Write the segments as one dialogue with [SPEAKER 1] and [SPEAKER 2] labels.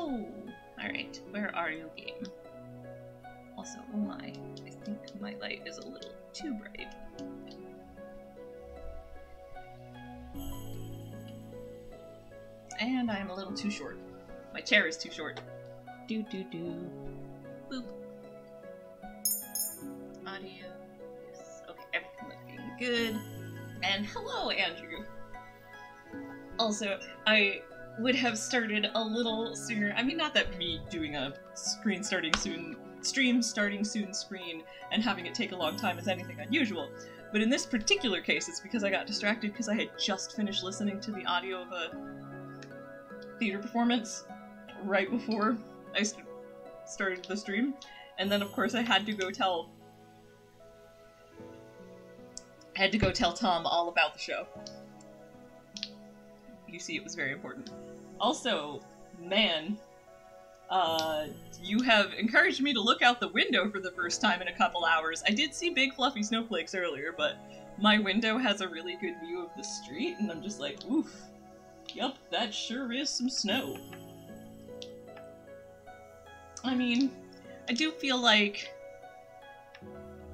[SPEAKER 1] Hello! Alright, where are you, game? Also, oh my, I think my light is a little too bright. And I'm a little too short. My chair is too short. Do do do. Boop. Audio. Yes. Okay, everything looking good. And hello, Andrew. Also, I would have started a little sooner. I mean, not that me doing a stream starting soon screen and having it take a long time is anything unusual. But in this particular case, it's because I got distracted because I had just finished listening to the audio of a theater performance right before I started the stream. And then, of course, I had to go tell Tom all about the show. You see, it was very important. Also, man, you have encouraged me to look out the window for the first time in a couple hours. I did see big fluffy snowflakes earlier, but my window has a really good view of the street, and I'm just like, oof. Yup, that sure is some snow. I mean, I do feel like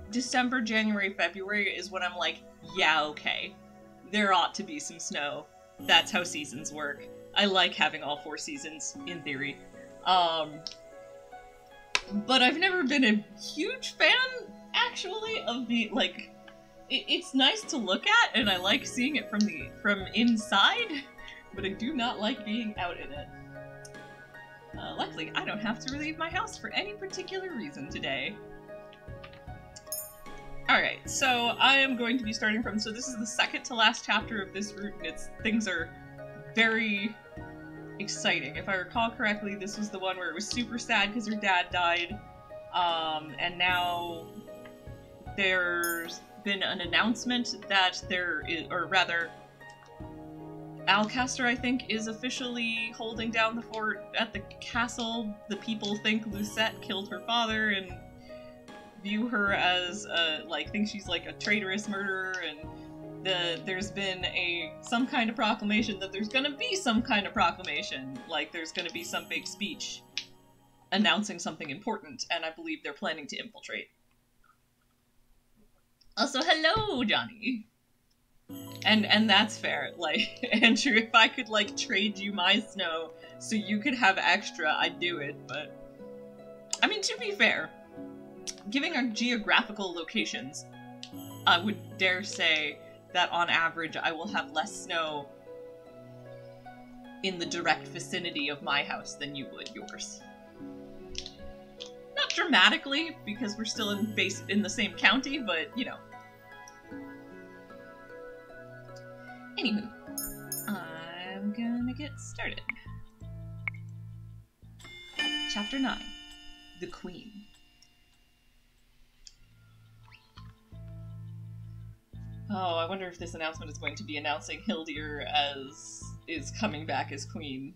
[SPEAKER 1] December, January, February is when I'm like, yeah, okay. There ought to be some snow. That's how seasons work. I like having all 4 seasons, in theory. But I've never been a huge fan, actually, of the, like, it's nice to look at, and I like seeing it from inside, but I do not like being out in it. Luckily, I don't have to leave my house for any particular reason today. Alright, so I am going to be starting from, so this is the second to last chapter of this route, and things are very exciting. If I recall correctly, this was the one where it was super sad because her dad died, and now there's been an announcement that there is, or rather, Alcaster, I think, is officially holding down the fort at the castle. The people think Lucette killed her father and view her as, think she's like a traitorous murderer, and there's been some kind of proclamation that there's gonna be some kind of proclamation. Like, there's gonna be some big speech announcing something important, and I believe they're planning to infiltrate. Also, hello, Johnny! And that's fair. Like, Andrew, if I could, like, trade you my snow so you could have extra, I'd do it, but... I mean, to be fair, given our geographical locations, I would dare say that on average I will have less snow in the direct vicinity of my house than you would yours. Not dramatically, because we're still in the same county, but, you know. Anywho, I'm gonna get started. Chapter 9. The Queen. Oh, I wonder if this announcement is going to be announcing Hildir is coming back as queen.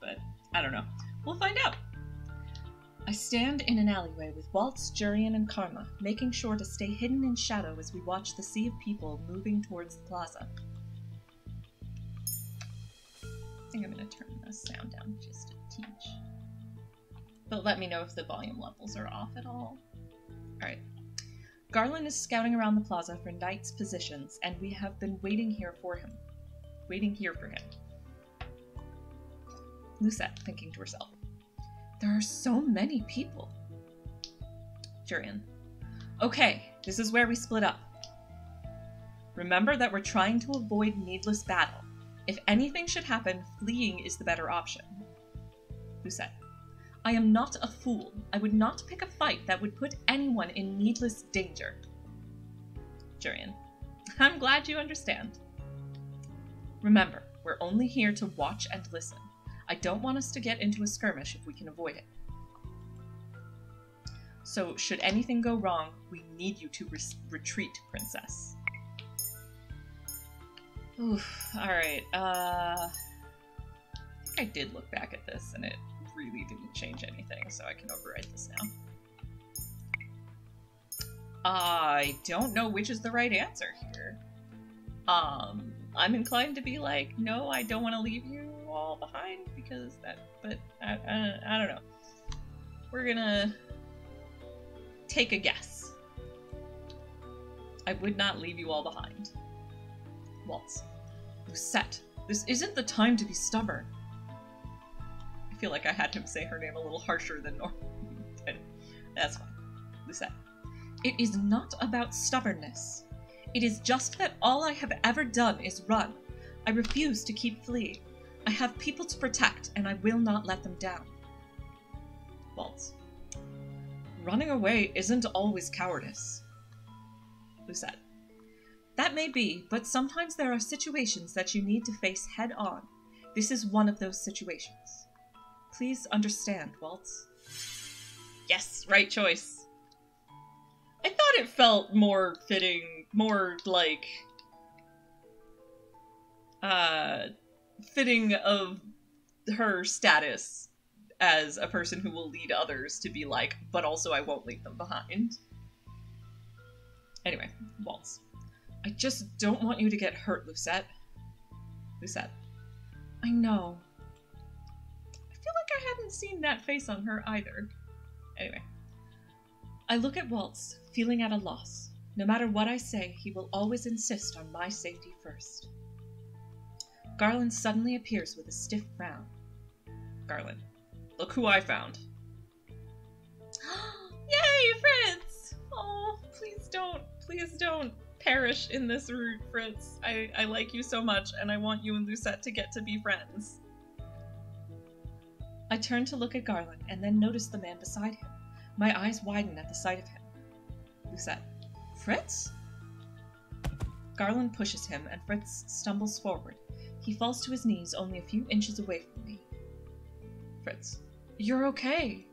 [SPEAKER 1] But, I don't know. We'll find out. I stand in an alleyway with Waltz, Jurian, and Karma, making sure to stay hidden in shadow as we watch the sea of people moving towards the plaza. I think I'm going to turn the sound down just a teach. But let me know if the volume levels are off at all. Alright. Garland is scouting around the plaza for Knight's positions, and we have been waiting here for him. Lucette, thinking to herself. There are so many people. Jurian. Okay, this is where we split up. Remember that we're trying to avoid needless battle. If anything should happen, fleeing is the better option. Lucette. I am not a fool. I would not pick a fight that would put anyone in needless danger. Jurian. I'm glad you understand. Remember, we're only here to watch and listen. I don't want us to get into a skirmish if we can avoid it. So, should anything go wrong, we need you to retreat, Princess. Oof, alright, I did look back at this, and it really didn't change anything, so I can overwrite this now. I don't know which is the right answer here. I'm inclined to be like, no, I don't want to leave you all behind because that, but I don't know. We're gonna take a guess. I would not leave you all behind. Waltz. Lucette, this isn't the time to be stubborn. I feel like I had him say her name a little harsher than normal. But that's fine. Lucette. It is not about stubbornness. It is just that all I have ever done is run. I refuse to keep fleeing. I have people to protect, and I will not let them down. Waltz. Running away isn't always cowardice. Lucette. That may be, but sometimes there are situations that you need to face head on. This is one of those situations. Please understand, Waltz. Yes, right choice. I thought it felt more fitting, more like, fitting of her status as a person who will lead others to be like, but also I won't leave them behind. Anyway, Waltz. I just don't want you to get hurt, Lucette. Lucette. I know. I feel like I hadn't seen that face on her either. Anyway. I look at Waltz, feeling at a loss. No matter what I say, he will always insist on my safety first. Garland suddenly appears with a stiff frown. Garland. Look who I found. Yay, Fritz! Oh, please don't perish in this route, Fritz. I like you so much, and I want you and Lucette to get to be friends. I turn to look at Garland, and then notice the man beside him. My eyes widen at the sight of him. Lucette. Fritz? Garland pushes him, and Fritz stumbles forward. He falls to his knees only a few inches away from me. Fritz. You're okay.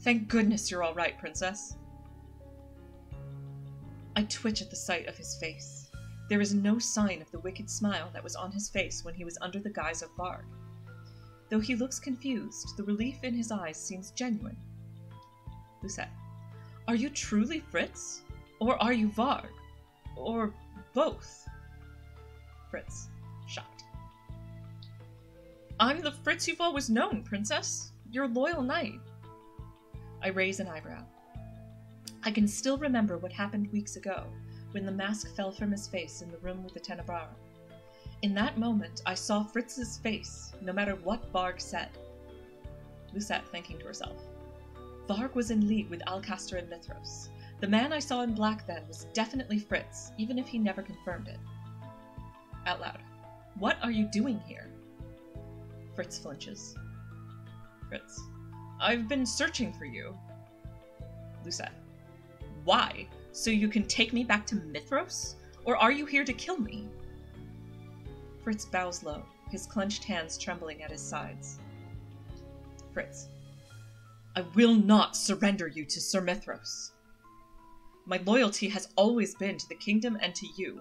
[SPEAKER 1] Thank goodness you're all right, Princess. I twitch at the sight of his face. There is no sign of the wicked smile that was on his face when he was under the guise of Varg. Though he looks confused, the relief in his eyes seems genuine. Lucette. Are you truly Fritz? Or are you Varg? Or both? Fritz. Shocked. I'm the Fritz you've always known, Princess. Your loyal knight. I raise an eyebrow. I can still remember what happened weeks ago, when the mask fell from his face in the room with the Tenebrae. In that moment, I saw Fritz's face, no matter what Varg said. Lucette thinking to herself. Varg was in league with Alcaster and Mithros. The man I saw in black then was definitely Fritz, even if he never confirmed it. Out loud. What are you doing here? Fritz flinches. Fritz. I've been searching for you. Lucette. Why? So you can take me back to Mithros? Or are you here to kill me? Fritz bows low, his clenched hands trembling at his sides. Fritz. I will not surrender you to Sir Mithros. My loyalty has always been to the kingdom and to you.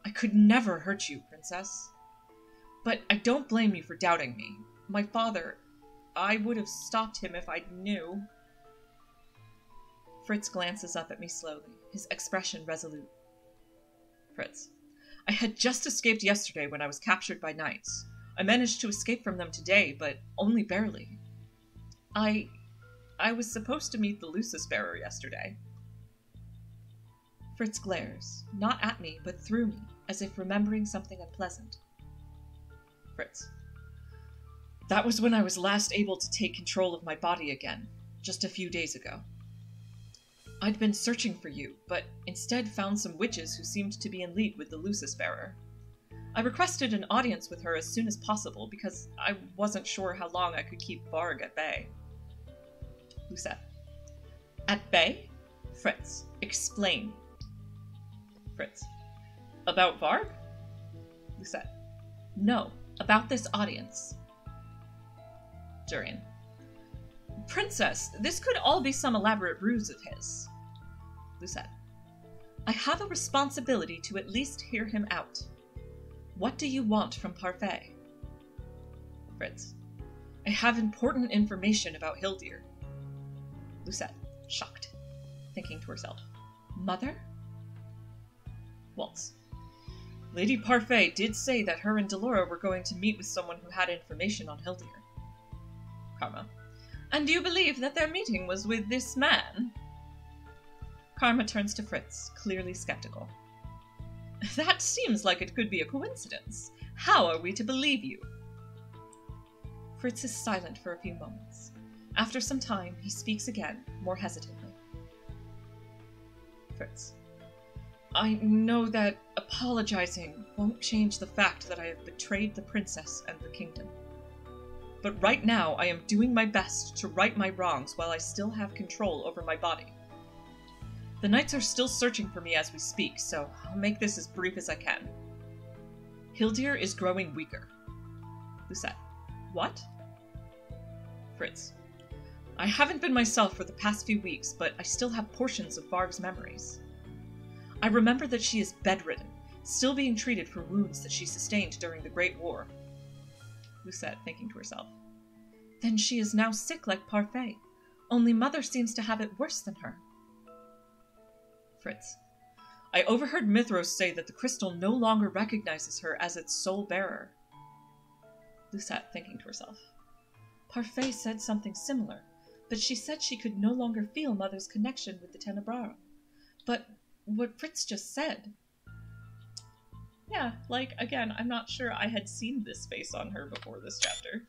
[SPEAKER 1] I could never hurt you, Princess. But I don't blame you for doubting me. My father, I would have stopped him if I knew. Fritz glances up at me slowly, his expression resolute. Fritz. I had just escaped yesterday when I was captured by knights. I managed to escape from them today, but only barely. I was supposed to meet the Lucis bearer yesterday. Fritz glares, not at me, but through me, as if remembering something unpleasant. Fritz. That was when I was last able to take control of my body again, just a few days ago. I'd been searching for you, but instead found some witches who seemed to be in league with the Lucis bearer. I requested an audience with her as soon as possible because I wasn't sure how long I could keep Varg at bay. Lucette. At bay? Fritz. Explain. Fritz. About Varg? Lucette. No, about this audience. Durian. Princess, this could all be some elaborate ruse of his. Lucette. I have a responsibility to at least hear him out. What do you want from Parfait? Fritz. I have important information about Hildir. Lucette, shocked, thinking to herself. Mother? Waltz. Lady Parfait did say that her and Delora were going to meet with someone who had information on Hildyr. Karma. And do you believe that their meeting was with this man? Karma turns to Fritz, clearly skeptical. That seems like it could be a coincidence. How are we to believe you? Fritz is silent for a few moments. After some time, he speaks again, more hesitantly. Fritz. I know that apologizing won't change the fact that I have betrayed the princess and the kingdom. But right now, I am doing my best to right my wrongs while I still have control over my body. The knights are still searching for me as we speak, so I'll make this as brief as I can. Hildyr is growing weaker. Lucette. What? Fritz. I haven't been myself for the past few weeks, but I still have portions of Varg's memories. I remember that she is bedridden, still being treated for wounds that she sustained during the Great War. Lucette, thinking to herself. Then she is now sick like Parfait, only Mother seems to have it worse than her. Fritz. I overheard Mithros say that the crystal no longer recognizes her as its sole bearer. Lucette, thinking to herself. Parfait said something similar, but she said she could no longer feel Mother's connection with the Tenebrarum. But what Fritz just said... Yeah, like, again, I'm not sure I had seen this face on her before this chapter.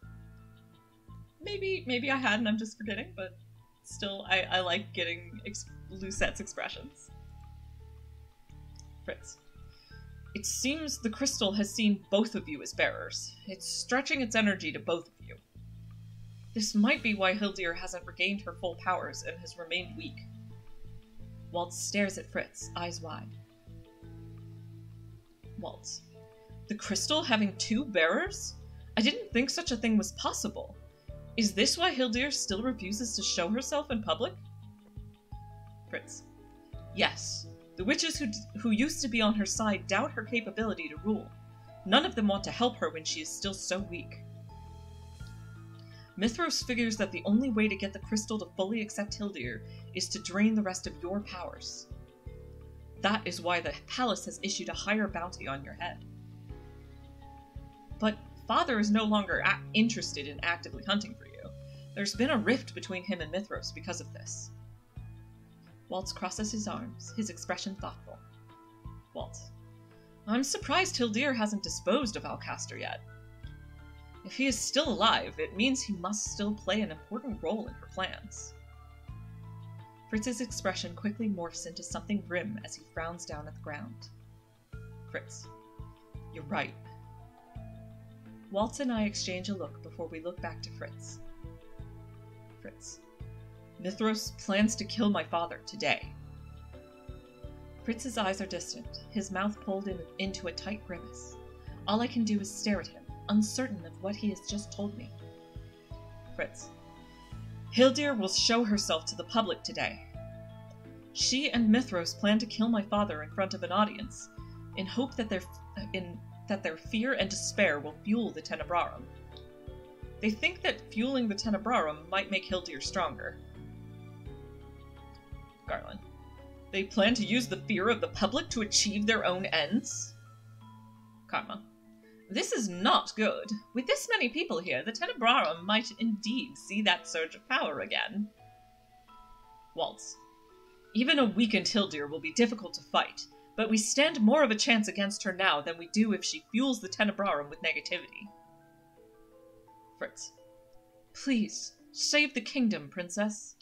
[SPEAKER 1] Maybe I had and I'm just forgetting, but still, I like getting Lucette's expressions. Fritz. It seems the crystal has seen both of you as bearers. It's stretching its energy to both of you. This might be why Hildyr hasn't regained her full powers and has remained weak. Waltz stares at Fritz, eyes wide. Waltz. The crystal having two bearers? I didn't think such a thing was possible. Is this why Hildyr still refuses to show herself in public? Fritz. Yes. The witches who used to be on her side doubt her capability to rule. None of them want to help her when she is still so weak. Mithros figures that the only way to get the crystal to fully accept Hildyr is to drain the rest of your powers. That is why the palace has issued a higher bounty on your head. But Father is no longer interested in actively hunting for you. There's been a rift between him and Mithros because of this. Waltz crosses his arms, his expression thoughtful. Waltz. I'm surprised Hildyr hasn't disposed of Alcaster yet. If he is still alive, it means he must still play an important role in her plans. Fritz's expression quickly morphs into something grim as he frowns down at the ground. Fritz. You're right. Waltz and I exchange a look before we look back to Fritz. Fritz. Mithros plans to kill my father today. Fritz's eyes are distant, his mouth pulled into a tight grimace. All I can do is stare at him, uncertain of what he has just told me. Fritz. Hildyr will show herself to the public today. She and Mithros plan to kill my father in front of an audience, in hope that their fear and despair will fuel the Tenebrarum. They think that fueling the Tenebrarum might make Hildyr stronger. Garland. They plan to use the fear of the public to achieve their own ends? Karma. This is not good. With this many people here, the Tenebrarum might indeed see that surge of power again. Waltz. Even a weakened Hildyr will be difficult to fight, but we stand more of a chance against her now than we do if she fuels the Tenebrarum with negativity. Fritz. Please, save the kingdom, princess.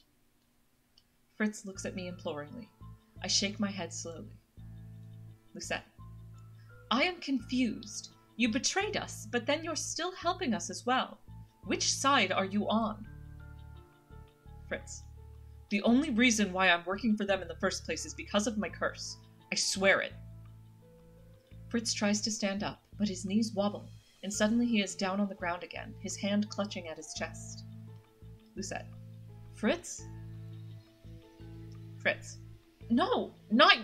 [SPEAKER 1] Fritz looks at me imploringly. I shake my head slowly. Lucette. I am confused. You betrayed us, but then you're still helping us as well. Which side are you on? Fritz. The only reason why I'm working for them in the first place is because of my curse. I swear it. Fritz tries to stand up, but his knees wobble, and suddenly he is down on the ground again, his hand clutching at his chest. Lucette. Fritz? Fritz. No, not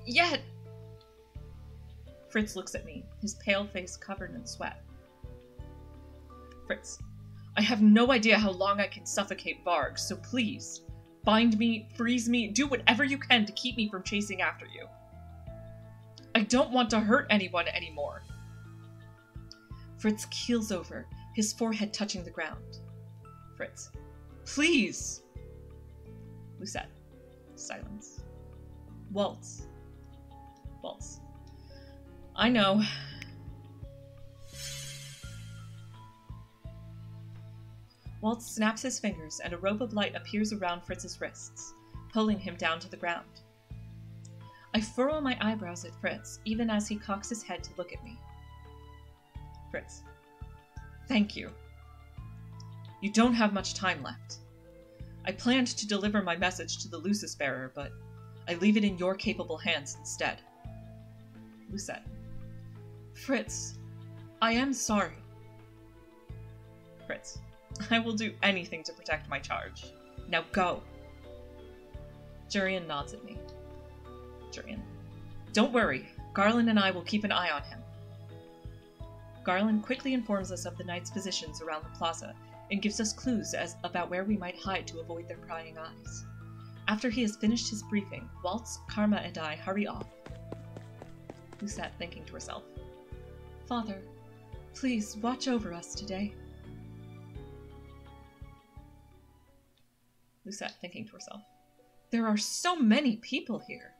[SPEAKER 1] yet! Fritz looks at me, his pale face covered in sweat. Fritz. I have no idea how long I can suffocate Varg, so please, bind me, freeze me, do whatever you can to keep me from chasing after you. I don't want to hurt anyone anymore. Fritz keels over, his forehead touching the ground. Fritz. Please! Lucette. Silence. Waltz. Waltz. I know. Waltz snaps his fingers and a rope of light appears around Fritz's wrists, pulling him down to the ground. I furrow my eyebrows at Fritz, even as he cocks his head to look at me. Fritz. Thank you. You don't have much time left. I planned to deliver my message to the Lucis bearer, but I leave it in your capable hands instead. Lucette. Fritz, I am sorry. Fritz. I will do anything to protect my charge. Now go. Jurian nods at me. Jurian. Don't worry. Garland and I will keep an eye on him. Garland quickly informs us of the knights' positions around the plaza and gives us clues about where we might hide to avoid their prying eyes. After he has finished his briefing, Waltz, Karma, and I hurry off. Lucette thinking to herself, Father, please watch over us today. Lucette thinking to herself, there are so many people here.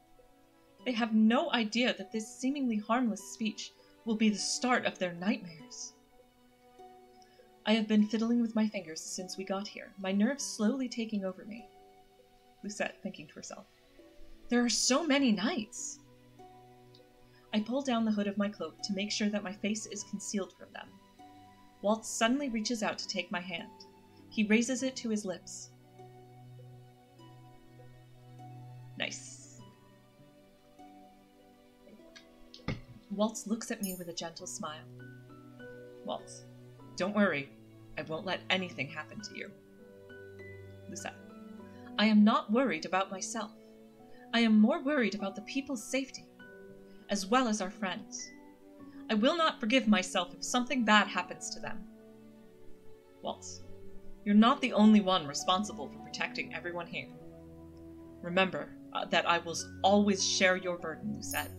[SPEAKER 1] They have no idea that this seemingly harmless speech will be the start of their nightmares. I have been fiddling with my fingers since we got here, my nerves slowly taking over me. Lucette thinking to herself, there are so many knights. I pull down the hood of my cloak to make sure that my face is concealed from them. Waltz suddenly reaches out to take my hand. He raises it to his lips. Nice. Waltz looks at me with a gentle smile. Waltz, don't worry. I won't let anything happen to you. Lucette, I am not worried about myself. I am more worried about the people's safety, as well as our friends. I will not forgive myself if something bad happens to them. Waltz, you're not the only one responsible for protecting everyone here. Remember that I will always share your burden, Lucette.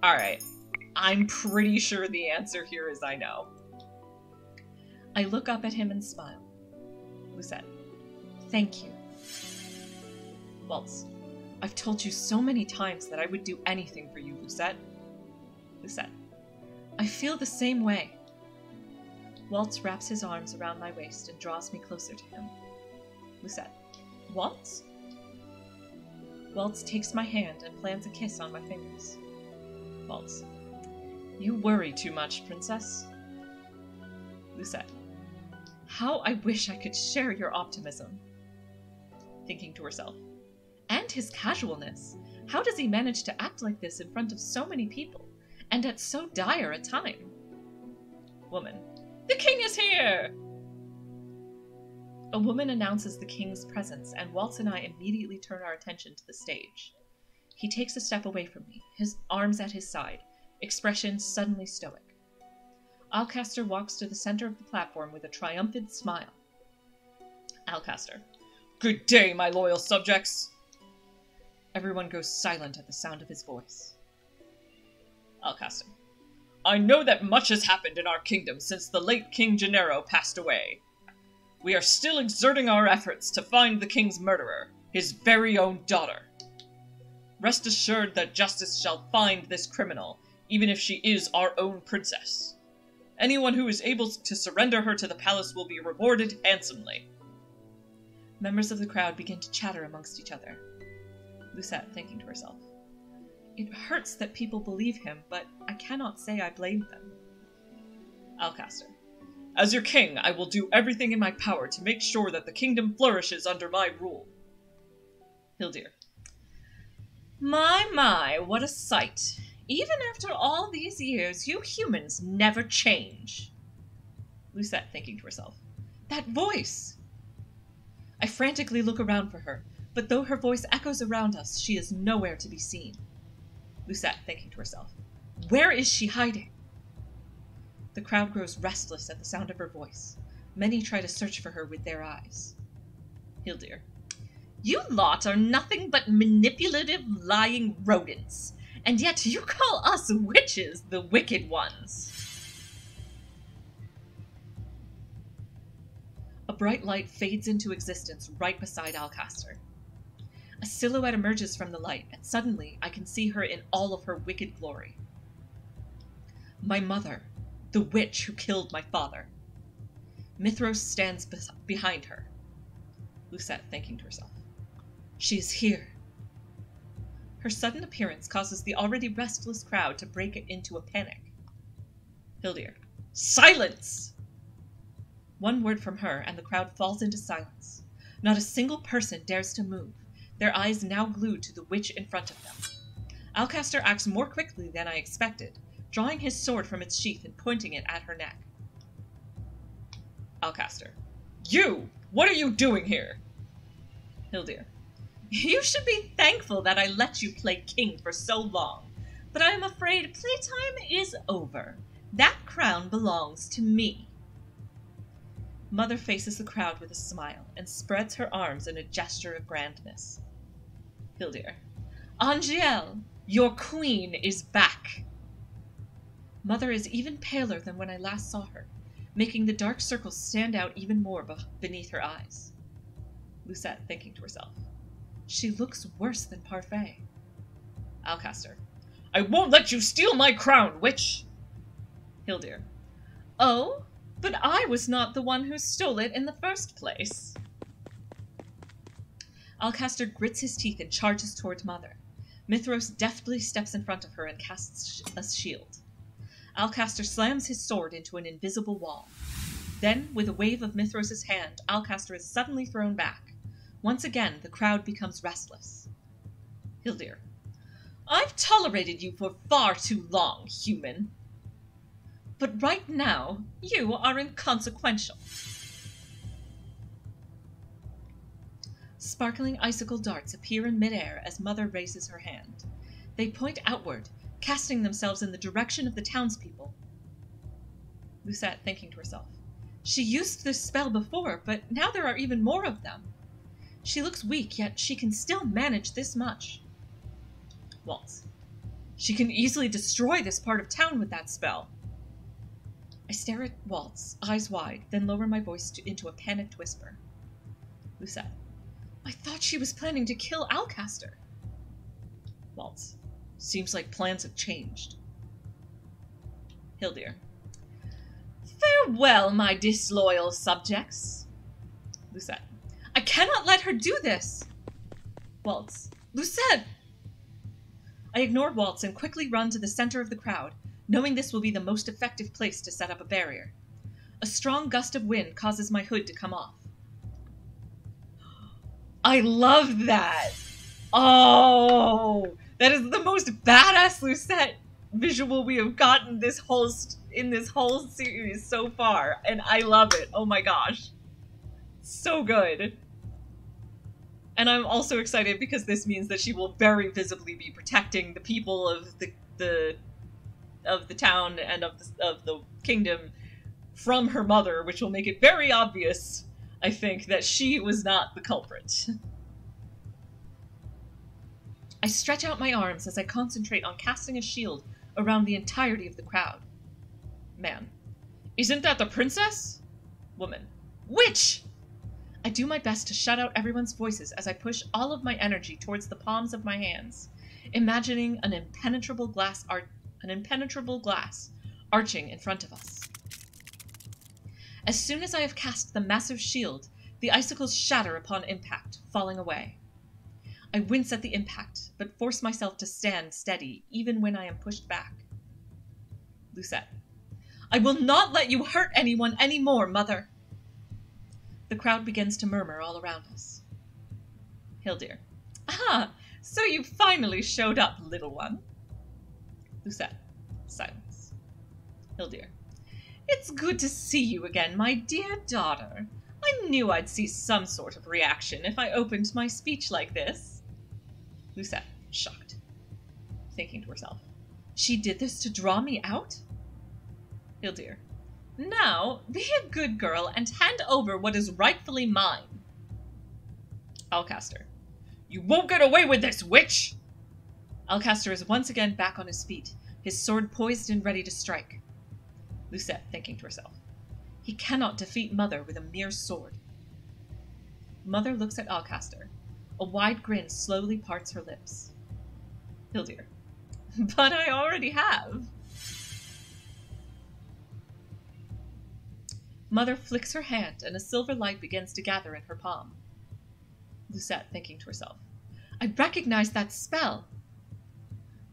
[SPEAKER 1] Alright, I'm pretty sure the answer here is I know. I look up at him and smile. Lucette, thank you. Waltz, I've told you so many times that I would do anything for you, Lucette. Lucette, I feel the same way. Waltz wraps his arms around my waist and draws me closer to him. Lucette, Waltz? Waltz takes my hand and plants a kiss on my fingers. Waltz, you worry too much, Princess. Lucette, how I wish I could share your optimism. Thinking to herself, and his casualness. How does he manage to act like this in front of so many people, and at so dire a time? Woman, the king is here! A woman announces the king's presence, and Waltz and I immediately turn our attention to the stage. He takes a step away from me, his arms at his side, expression suddenly stoic. Alcaster walks to the center of the platform with a triumphant smile. Alcaster, good day, my loyal subjects! Everyone goes silent at the sound of his voice. Alcaster, I know that much has happened in our kingdom since the late King Gennaro passed away. We are still exerting our efforts to find the king's murderer, his very own daughter. Rest assured that justice shall find this criminal, even if she is our own princess. Anyone who is able to surrender her to the palace will be rewarded handsomely. Members of the crowd begin to chatter amongst each other. Lucette thinking to herself, it hurts that people believe him, but I cannot say I blame them. Alcaster, as your king, I will do everything in my power to make sure that the kingdom flourishes under my rule. Hildir, my, what a sight. Even after all these years, you humans never change. Lucette thinking to herself, that voice! I frantically look around for her, but though her voice echoes around us, she is nowhere to be seen. Lucette thinking to herself, where is she hiding? The crowd grows restless at the sound of her voice. Many try to search for her with their eyes. Hildir, You lot are nothing but manipulative, lying rodents, and yet you call us witches the wicked ones. A bright light fades into existence right beside Alcaster. A silhouette emerges from the light, and suddenly I can see her in all of her wicked glory. My mother, the witch who killed my father. Mithros stands behind her. Lucette thinking to herself. She is here. Her sudden appearance causes the already restless crowd to break into a panic. Hildir. Silence! One word from her, and the crowd falls into silence. Not a single person dares to move, their eyes now glued to the witch in front of them. Alcaster acts more quickly than I expected, drawing his sword from its sheath and pointing it at her neck. Alcaster. You! What are you doing here? Hildir. You should be thankful that I let you play king for so long, but I am afraid playtime is over. That crown belongs to me. Mother faces the crowd with a smile and spreads her arms in a gesture of grandness. Hildir. Angiel, your queen is back. Mother is even paler than when I last saw her, making the dark circles stand out even more beneath her eyes. Lucette thinking to herself. She looks worse than Parfait. Alcaster. I won't let you steal my crown, witch! Hildir. Oh, but I was not the one who stole it in the first place. Alcaster grits his teeth and charges toward Mother. Mithros deftly steps in front of her and casts a shield. Alcaster slams his sword into an invisible wall. Then, with a wave of Mithros' hand, Alcaster is suddenly thrown back. Once again, the crowd becomes restless. Hildir. I've tolerated you for far too long, human. But right now, you are inconsequential. Sparkling icicle darts appear in midair as Mother raises her hand. They point outward, casting themselves in the direction of the townspeople. Lucette thinking to herself. She used this spell before, but now there are even more of them. She looks weak, yet she can still manage this much. Waltz. She can easily destroy this part of town with that spell. I stare at Waltz, eyes wide, then lower my voice into a panicked whisper. Lucette. I thought she was planning to kill Alcaster. Waltz. Seems like plans have changed. Hildir. Farewell, my disloyal subjects. Lucette. I cannot let her do this. Waltz. Lucette! I ignore Waltz and quickly run to the center of the crowd, knowing this will be the most effective place to set up a barrier. A strong gust of wind causes my hood to come off. I love that! Oh! That is the most badass Lucette visual we have gotten in this whole series so far, and I love it. Oh my gosh. So good. And I'm also excited because this means that she will very visibly be protecting the people of the town and of the kingdom from her mother, which will make it very obvious, I think, that she was not the culprit. I stretch out my arms as I concentrate on casting a shield around the entirety of the crowd. Man. Isn't that the princess? Woman. Witch! I do my best to shut out everyone's voices as I push all of my energy towards the palms of my hands, imagining an impenetrable glass arching in front of us. As soon as I have cast the massive shield, the icicles shatter upon impact, falling away. I wince at the impact, but force myself to stand steady, even when I am pushed back. Lucette. I will not let you hurt anyone anymore, Mother! The crowd begins to murmur all around us. Hildir. Ah, so you finally showed up, little one. Lucette. Silence. Hildir. It's good to see you again, my dear daughter. I knew I'd see some sort of reaction if I opened my speech like this. Lucette, shocked, thinking to herself. She did this to draw me out? Hildir. Now, be a good girl and hand over what is rightfully mine. Alcaster. You won't get away with this, witch! Alcaster is once again back on his feet, his sword poised and ready to strike. Lucette, thinking to herself, he cannot defeat Mother with a mere sword. Mother looks at Alcaster. A wide grin slowly parts her lips. Hildir. But I already have. Mother flicks her hand, and a silver light begins to gather in her palm. Lucette, thinking to herself, I recognize that spell.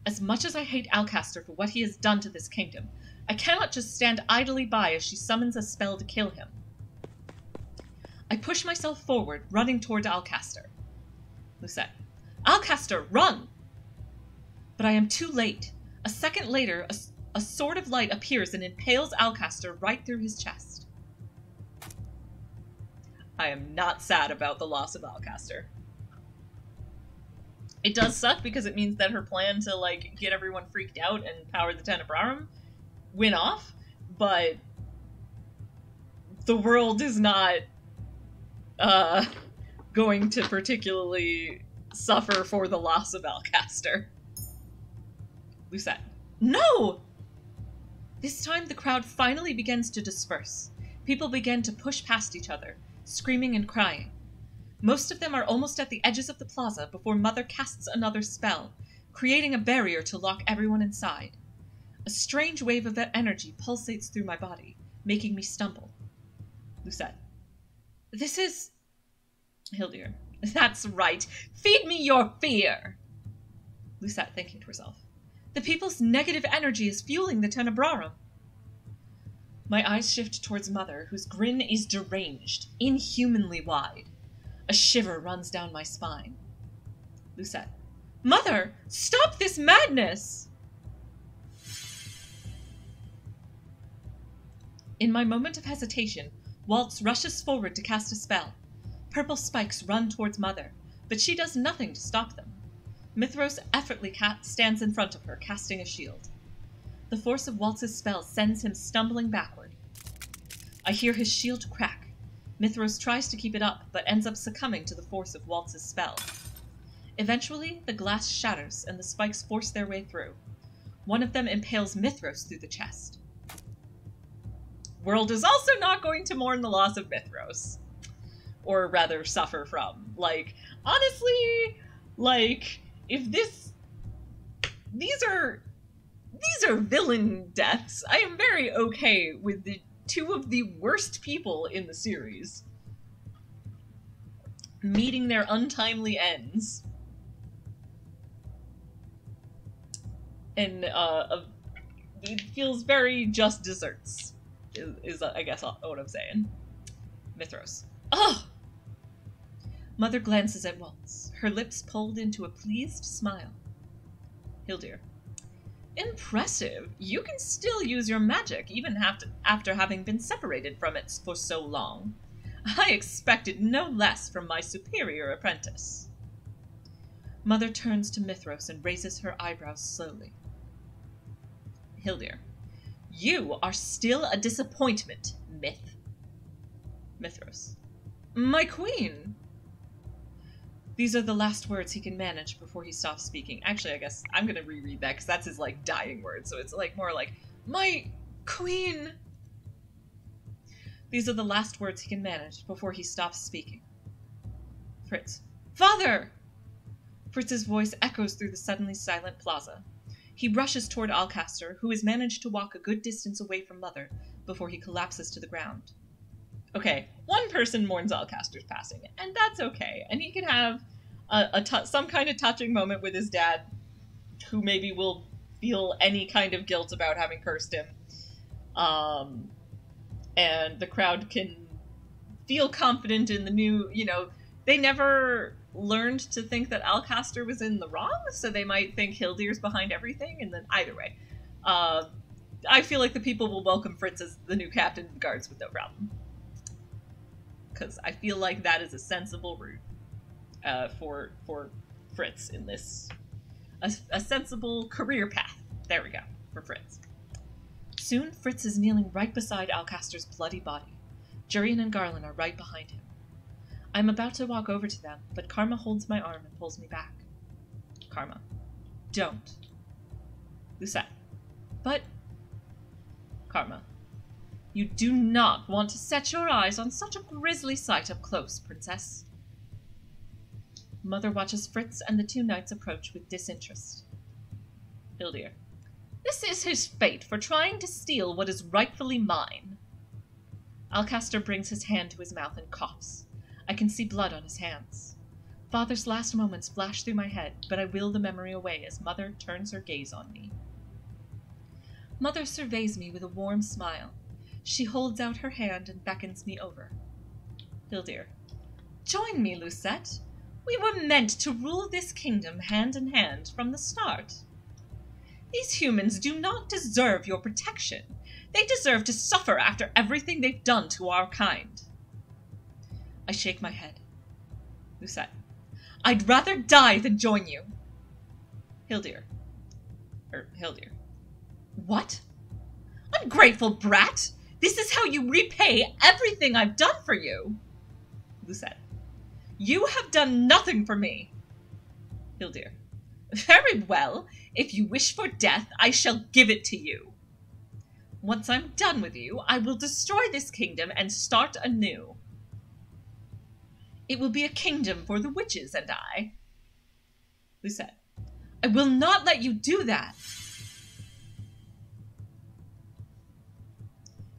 [SPEAKER 1] As much as I hate Alcaster for what he has done to this kingdom, I cannot just stand idly by as she summons a spell to kill him. I push myself forward, running toward Alcaster. Lucette. Alcaster, run! But I am too late. A second later, a sword of light appears and impales Alcaster right through his chest. I am not sad about the loss of Alcaster. It does suck because it means that her plan to, like, get everyone freaked out and power the Tenebrarum went off, but the world is not going to particularly suffer for the loss of Alcaster. Lucette. No! This time the crowd finally begins to disperse. People begin to push past each other, screaming and crying. Most of them are almost at the edges of the plaza before Mother casts another spell, creating a barrier to lock everyone inside. A strange wave of that energy pulsates through my body, making me stumble. Lucette. This is... Hildir. That's right. Feed me your fear! Lucette, thinking to herself. The people's negative energy is fueling the Tenebrarum. My eyes shift towards Mother, whose grin is deranged, inhumanly wide. A shiver runs down my spine. Lucette. Mother! Stop this madness! In my moment of hesitation, Waltz rushes forward to cast a spell. Purple spikes run towards Mother, but she does nothing to stop them. Mithros effortlessly stands in front of her, casting a shield. The force of Waltz's spell sends him stumbling backward. I hear his shield crack. Mithros tries to keep it up, but ends up succumbing to the force of Waltz's spell. Eventually, the glass shatters, and the spikes force their way through. One of them impales Mithros through the chest. World is also not going to mourn the loss of Mithros. Or rather, suffer from. Like, honestly, like, if this... These are villain deaths. I am very okay with the two of the worst people in the series meeting their untimely ends. And, it feels very just desserts, is I guess, what I'm saying. Mithros. Ugh! Mother glances at Waltz, her lips pulled into a pleased smile. Hildir. Impressive. You can still use your magic, even after having been separated from it for so long. I expected no less from my superior apprentice. Mother turns to Mithros and raises her eyebrows slowly. Hildir. You are still a disappointment, Mithros. My queen! These are the last words he can manage before he stops speaking. Actually, I guess I'm gonna reread that, because that's his, like, dying word, so it's, like, more like, my queen! These are the last words he can manage before he stops speaking. Fritz. Father! Fritz's voice echoes through the suddenly silent plaza. He rushes toward Alcaster, who has managed to walk a good distance away from Mother before he collapses to the ground. Okay, one person mourns Alcaster's passing, and that's okay. And he can have some kind of touching moment with his dad, who maybe will feel any kind of guilt about having cursed him. And the crowd can feel confident in the new, they never learned to think that Alcaster was in the wrong, so they might think Hildir's behind everything, and then either way. I feel like the people will welcome Fritz as the new captain of the guards with no problem. Because I feel like that is a sensible route for Fritz in this. A sensible career path. There we go, for Fritz. Soon, Fritz is kneeling right beside Alcaster's bloody body. Jurian and Garland are right behind him. I'm about to walk over to them, but Karma holds my arm and pulls me back. Karma. Don't. Lucette. But... Karma. You do not want to set your eyes on such a grisly sight up close, Princess. Mother watches Fritz and the two knights approach with disinterest. Hildir. This is his fate for trying to steal what is rightfully mine. Alcaster brings his hand to his mouth and coughs. I can see blood on his hands. Father's last moments flash through my head, but I will the memory away as Mother turns her gaze on me. Mother surveys me with a warm smile. She holds out her hand and beckons me over. Hildir. Join me, Lucette. We were meant to rule this kingdom hand in hand from the start. These humans do not deserve your protection. They deserve to suffer after everything they've done to our kind. I shake my head. Lucette. I'd rather die than join you. Hildir. Hildir. What? Ungrateful brat! This is how you repay everything I've done for you! Lucette. You have done nothing for me. Hildir. Very well. If you wish for death, I shall give it to you. Once I'm done with you, I will destroy this kingdom and start anew. It will be a kingdom for the witches and I. Lucette. I will not let you do that.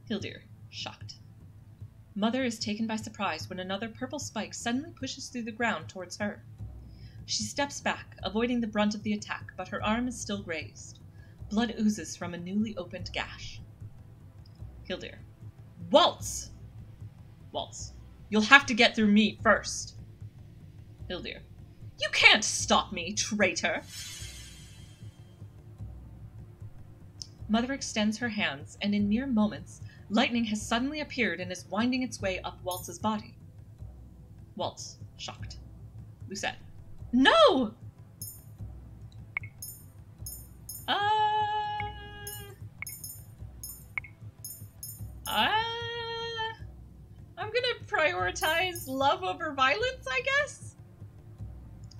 [SPEAKER 1] Hildir, shocked. Mother is taken by surprise when another purple spike suddenly pushes through the ground towards her. She steps back, avoiding the brunt of the attack, but her arm is still grazed. Blood oozes from a newly opened gash. Hildir. Waltz! Waltz. You'll have to get through me first. Hildir. You can't stop me, traitor! Mother extends her hands, and in mere moments, lightning has suddenly appeared and is winding its way up Waltz's body. Waltz, shocked. Lucette. No! I'm gonna prioritize love over violence, I guess?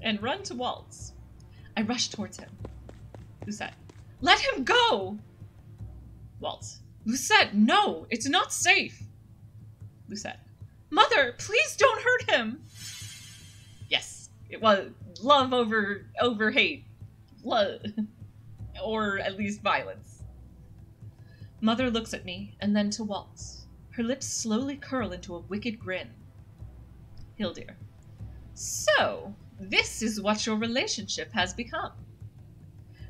[SPEAKER 1] And run to Waltz. I rush towards him. Lucette. Let him go! Waltz. Lucette, no! It's not safe! Lucette. Mother, please don't hurt him! Yes, it was love over hate. Love. Or at least violence. Mother looks at me, and then to Waltz. Her lips slowly curl into a wicked grin. Hildir. So, this is what your relationship has become.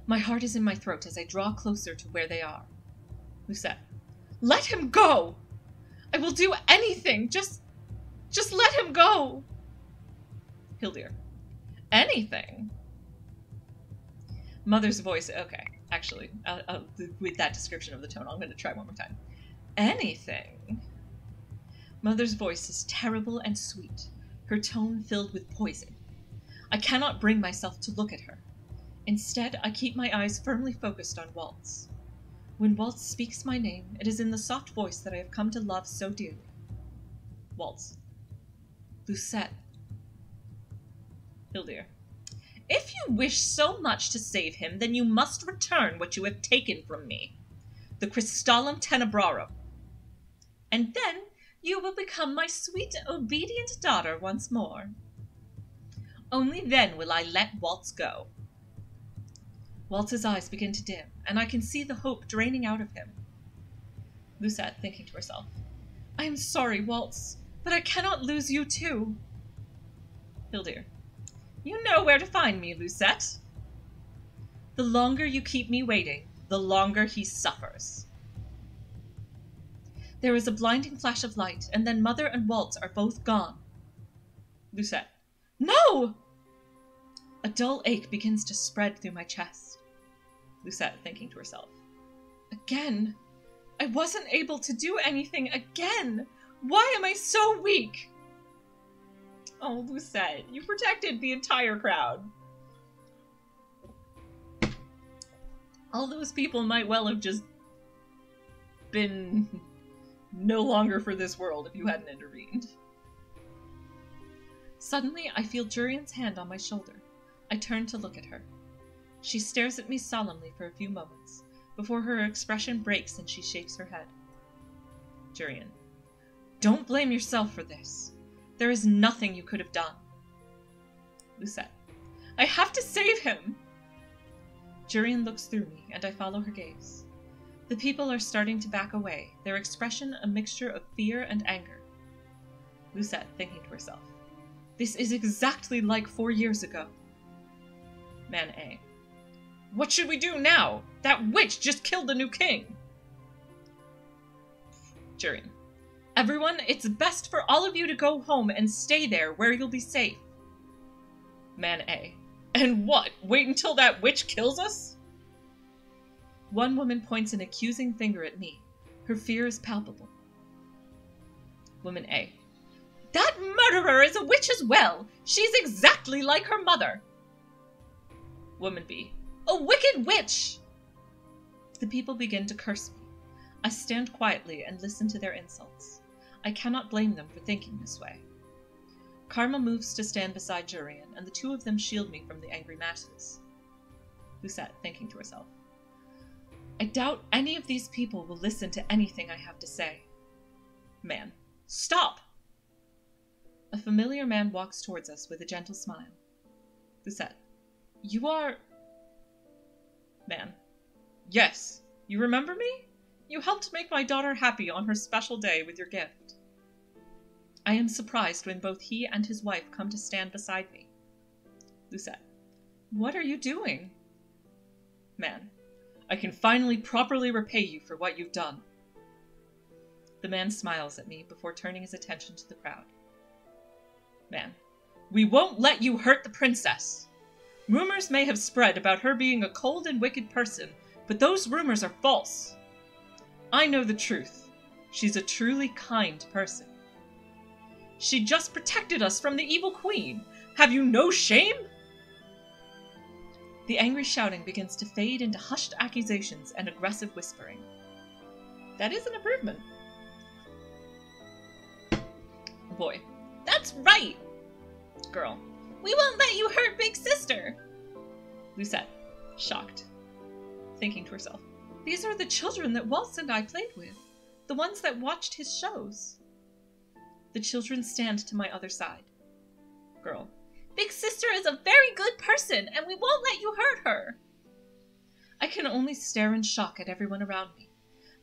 [SPEAKER 1] My heart is in my throat as I draw closer to where they are. Lucette. Let him go! I will do anything! Just let him go! Hildir. Anything? Mother's voice. Okay, actually, with that description of the tone, I'm going to try one more time. Anything? Mother's voice is terrible and sweet, her tone filled with poison. I cannot bring myself to look at her. Instead, I keep my eyes firmly focused on Waltz. When Waltz speaks my name, it is in the soft voice that I have come to love so dearly. Waltz. Lucette. Hildir. If you wish so much to save him, then you must return what you have taken from me. The Crystallum Tenebrarum. And then you will become my sweet, obedient daughter once more. Only then will I let Waltz go. Waltz's eyes begin to dim, and I can see the hope draining out of him. Lucette, thinking to herself, I am sorry, Waltz, but I cannot lose you too. Hildir. You know where to find me, Lucette. The longer you keep me waiting, the longer he suffers. There is a blinding flash of light, and then Mother and Waltz are both gone. Lucette. No! A dull ache begins to spread through my chest. Lucette, thinking to herself. Again! I wasn't able to do anything again! Why am I so weak? Oh, Lucette, you protected the entire crowd. All those people might well have just been no longer for this world if you hadn't intervened. Suddenly, I feel Jurian's hand on my shoulder. I turn to look at her. She stares at me solemnly for a few moments, before her expression breaks and she shakes her head. Jurian, don't blame yourself for this. There is nothing you could have done. Lucette, I have to save him! Jurian looks through me, and I follow her gaze. The people are starting to back away, their expression a mixture of fear and anger. Lucette, thinking to herself, this is exactly like 4 years ago. Man A, what should we do now? That witch just killed the new king! Jurian, everyone, it's best for all of you to go home and stay there where you'll be safe. Man A, and what? Wait until that witch kills us? One woman points an accusing finger at me. Her fear is palpable. Woman A, that murderer is a witch as well. She's exactly like her mother. Woman B, a wicked witch! The people begin to curse me. I stand quietly and listen to their insults. I cannot blame them for thinking this way. Karma moves to stand beside Jurian, and the two of them shield me from the angry masses. Lucette, thinking to herself, I doubt any of these people will listen to anything I have to say. Man, stop! A familiar man walks towards us with a gentle smile. Lucette, you are... Man, yes, you remember me? You helped make my daughter happy on her special day with your gift. I am surprised when both he and his wife come to stand beside me. Lucette, what are you doing? Man, I can finally properly repay you for what you've done. The man smiles at me before turning his attention to the crowd. Man, we won't let you hurt the princess. Rumors may have spread about her being a cold and wicked person, but those rumors are false. I know the truth. She's a truly kind person. She just protected us from the evil queen. Have you no shame? The angry shouting begins to fade into hushed accusations and aggressive whispering. That is an improvement. Boy, that's right! Girl, we won't let you hurt Big Sister! Lucette, shocked, thinking to herself, these are the children that Waltz and I played with, the ones that watched his shows. The children stand to my other side. Girl, Big Sister is a very good person, and we won't let you hurt her. I can only stare in shock at everyone around me.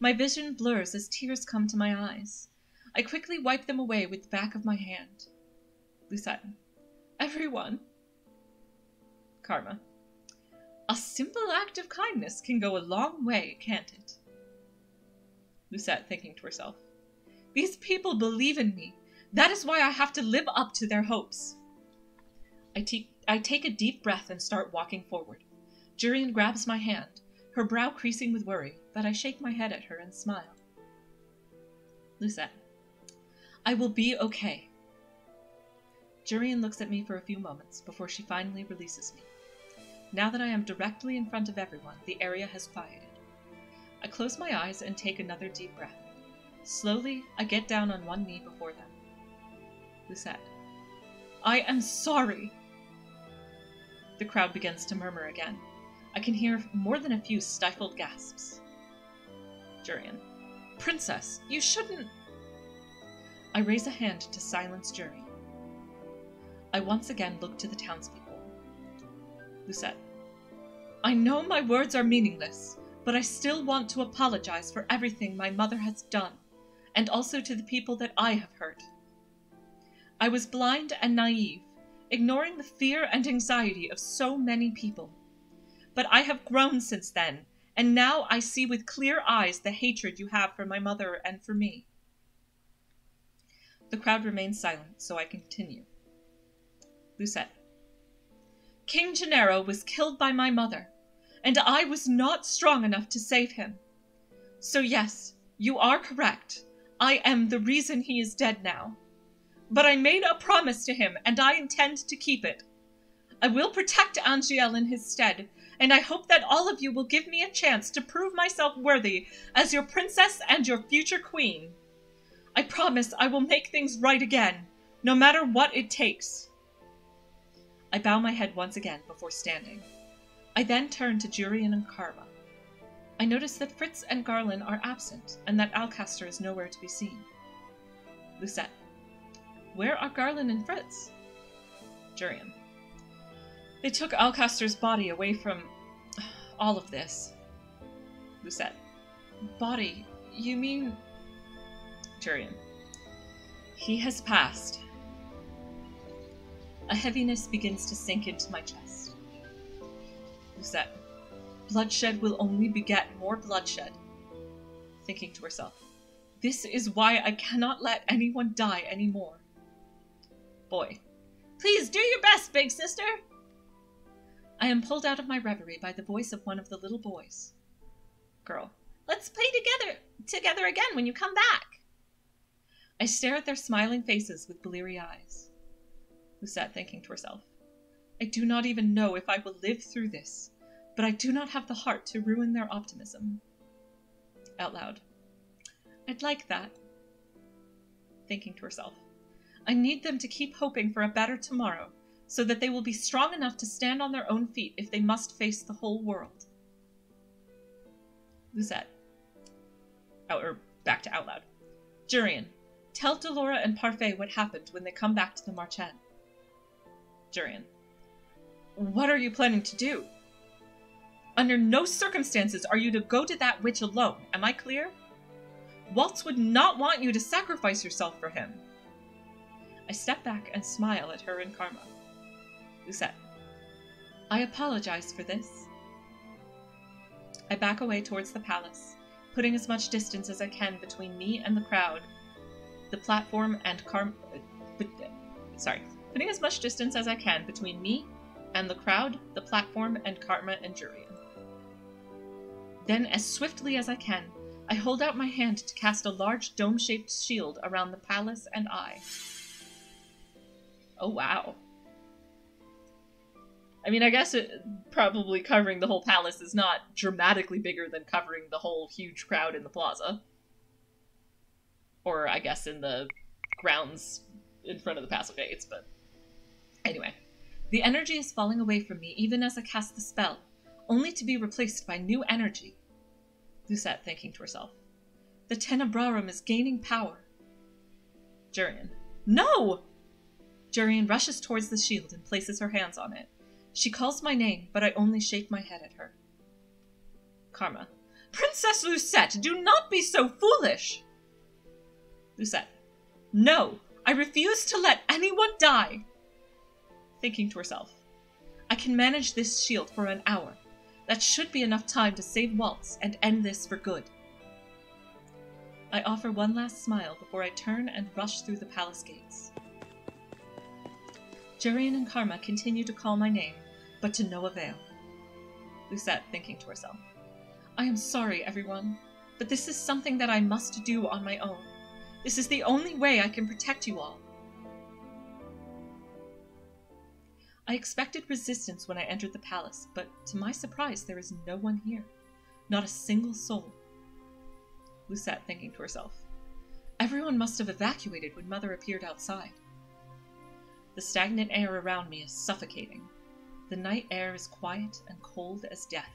[SPEAKER 1] My vision blurs as tears come to my eyes. I quickly wipe them away with the back of my hand. Lucette, everyone. Karma, a simple act of kindness can go a long way, can't it? Lucette, thinking to herself, these people believe in me. That is why I have to live up to their hopes. I take a deep breath and start walking forward. Jurian grabs my hand, her brow creasing with worry, but I shake my head at her and smile. Lucette, I will be okay. Jurian looks at me for a few moments before she finally releases me. Now that I am directly in front of everyone, the area has quieted. I close my eyes and take another deep breath. Slowly, I get down on one knee before them. Lucette, I am sorry. The crowd begins to murmur again. I can hear more than a few stifled gasps. Jurian, Princess, you shouldn't... I raise a hand to silence Jurian. I once again look to the townspeople. Lucette, I know my words are meaningless, but I still want to apologize for everything my mother has done, and also to the people that I have hurt. I was blind and naive, ignoring the fear and anxiety of so many people. But I have grown since then, and now I see with clear eyes the hatred you have for my mother and for me. The crowd remains silent, so I continue. Lucette, King Gennaro was killed by my mother, and I was not strong enough to save him. So yes, you are correct. I am the reason he is dead now. But I made a promise to him, and I intend to keep it. I will protect Angiel in his stead, and I hope that all of you will give me a chance to prove myself worthy as your princess and your future queen. I promise I will make things right again, no matter what it takes. I bow my head once again before standing. I then turn to Jurian and Karma. I notice that Fritz and Garland are absent, and that Alcaster is nowhere to be seen. Lucette. Where are Garland and Fritz? Jurian. They took Alcaster's body away from all of this. Lucette. Body? You mean... Jurian. He has passed. A heaviness begins to sink into my chest. Lucette. Bloodshed will only beget more bloodshed. Thinking to herself. This is why I cannot let anyone die anymore. Boy. Please do your best, big sister! I am pulled out of my reverie by the voice of one of the little boys. Girl. Let's play together again when you come back. I stare at their smiling faces with bleary eyes. Lucette thinking to herself. I do not even know if I will live through this, but I do not have the heart to ruin their optimism. Out loud. I'd like that. Thinking to herself. I need them to keep hoping for a better tomorrow, so that they will be strong enough to stand on their own feet if they must face the whole world. Lucette. Back to out loud. Jurian. Tell Delora and Parfait what happened when they come back to the Marchen. Jurian. What are you planning to do? Under no circumstances are you to go to that witch alone, am I clear? Waltz would not want you to sacrifice yourself for him. I step back and smile at her and Karma. Lucette. I apologize for this. I back away towards the palace, putting as much distance as I can between me and the crowd, the platform and putting as much distance as I can between me and the crowd, the platform, and Karma and Jurian. Then, as swiftly as I can, I hold out my hand to cast a large dome-shaped shield around the palace and I. Oh, wow. I mean, I guess probably covering the whole palace is not dramatically bigger than covering the whole huge crowd in the plaza. Or, I guess, in the grounds in front of the castle gates, but... Anyway. The energy is falling away from me even as I cast the spell, only to be replaced by new energy. Lucette thinking to herself. The Tenebrarum is gaining power. Jurian. No! Jurian rushes towards the shield and places her hands on it. She calls my name, but I only shake my head at her. Karma. Princess Lucette, do not be so foolish! Lucette. No, I refuse to let anyone die! Thinking to herself. I can manage this shield for an hour. That should be enough time to save Waltz and end this for good. I offer one last smile before I turn and rush through the palace gates. Jurian and Karma continue to call my name, but to no avail. Lucette thinking to herself. I am sorry, everyone, but this is something that I must do on my own. This is the only way I can protect you all. I expected resistance when I entered the palace, but to my surprise there is no one here. Not a single soul. Lucette thinking to herself. Everyone must have evacuated when Mother appeared outside. The stagnant air around me is suffocating. The night air is quiet and cold as death.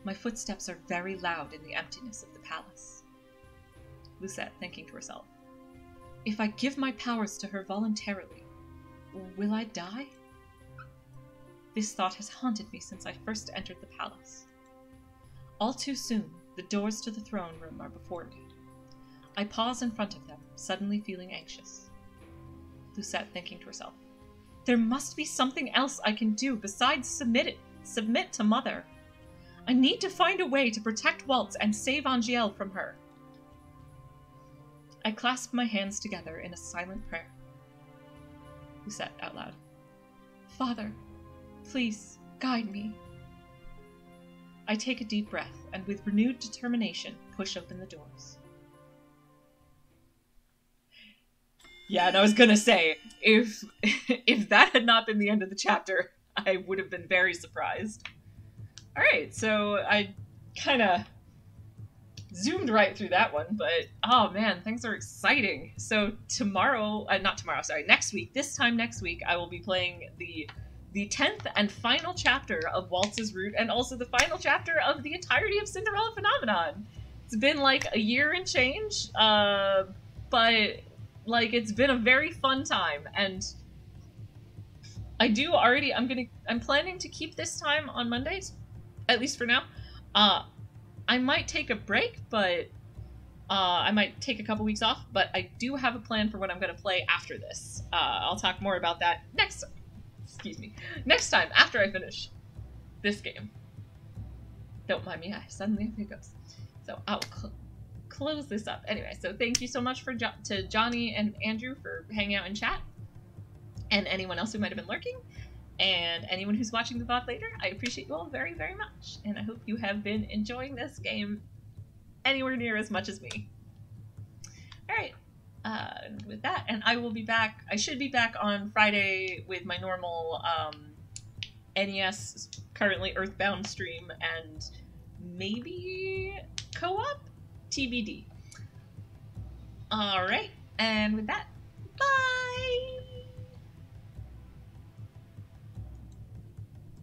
[SPEAKER 1] My footsteps are very loud in the emptiness of the palace. Lucette thinking to herself. If I give my powers to her voluntarily, will I die? This thought has haunted me since I first entered the palace. All too soon, the doors to the throne room are before me. I pause in front of them, suddenly feeling anxious. Lucette thinking to herself. There must be something else I can do besides submit to Mother. I need to find a way to protect Waltz and save Angielle from her. I clasp my hands together in a silent prayer. Lucette out loud. Father, please guide me. I take a deep breath and with renewed determination push open the doors. Yeah, and I was gonna say, if that had not been the end of the chapter, I would have been very surprised. Alright, so I kinda zoomed right through that one, but oh man, things are exciting. So tomorrow, not tomorrow, sorry, next week, this time next week, I will be playing the 10th and final chapter of Waltz's Route, and also the final chapter of the entirety of Cinderella Phenomenon. It's been like a year and change, but like it's been a very fun time, and I'm planning to keep this time on Mondays, at least for now. I might take a break, but I might take a couple weeks off, but I do have a plan for what I'm going to play after this. I'll talk more about that next time after I finish this game. Don't mind me, I suddenly have hiccups. So I'll close this up. Anyway, so thank you so much to Johnny and Andrew for hanging out in chat, and anyone else who might have been lurking, and anyone who's watching the VOD later. I appreciate you all very, very much, and I hope you have been enjoying this game anywhere near as much as me. Alright, with that, and I will be back, I should be back on Friday with my normal NES, currently Earthbound stream, and maybe co-op? TBD. Alright, and with that,